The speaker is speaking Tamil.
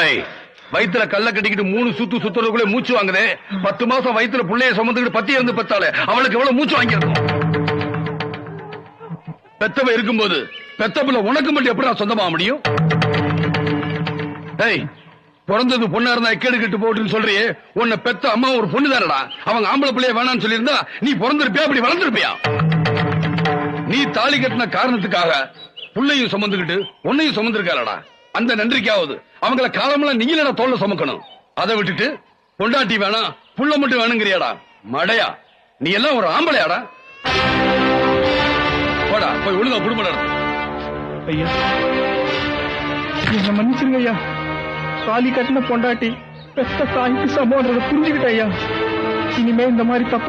ஏய், வயித்துல கல்ல கட்டிக்கிட்டு 3 சுத்து சுத்துறதுக்குள்ளே மூச்சு வாங்குதே. 10 மாசம் வயித்துல புள்ளைய சுமந்துக்கிட்டு பத்தி இருந்து பெத்தாலே அவளுக்கு எவ்வளவு மூச்சு வாங்கிருக்கும். பெத்தவ இருக்கும்போது பெத்த பிள்ளை உனக்கு மட்டும் எப்படி சொந்தமாக முடியும்? ஏய், பிறந்தது பொண்ணா இருந்தா எக்கேடு கெட்டு போட்டுன்னு சொல்றியே, உன்னை பெத்த அம்மா ஒரு பொண்ணு தானடா. அவங்க ஆம்பளை பிள்ளைய வேணான்னு சொல்லியிருந்தா நீ பிறந்திருப்பியா? அப்படி வளர்ந்திருப்பியா? நீ தாலி கட்டின காரணத்துக்காக புள்ளையும் சுமந்துக்கிட்டு உன்னையும் சுமந்திருக்காளடா. அந்த நன்றிக்காவது அவங்கள காலமெல்லாம் நீங்கள தோல்ல சுமக்கணும். அதை விட்டுட்டு பொண்டாட்டி வேணாம் புள்ள மட்டும் வேணுங்கிறியாடா. மடையா, நீ எல்லாம் ஒரு ஆம்பளையாடா. போடா, போய் ஒழுங்கா குடும்பம் நடத்து. ஐயா என்ன மன்னிச்சிருங்க ஐயா. தாலி கட்டின பொண்டாட்டி பெத்த தாய்க்கு சமம்ன்றத புரிஞ்சுக்கிட்ட ஐயா. இனிமே இந்த மாதிரி தப்பு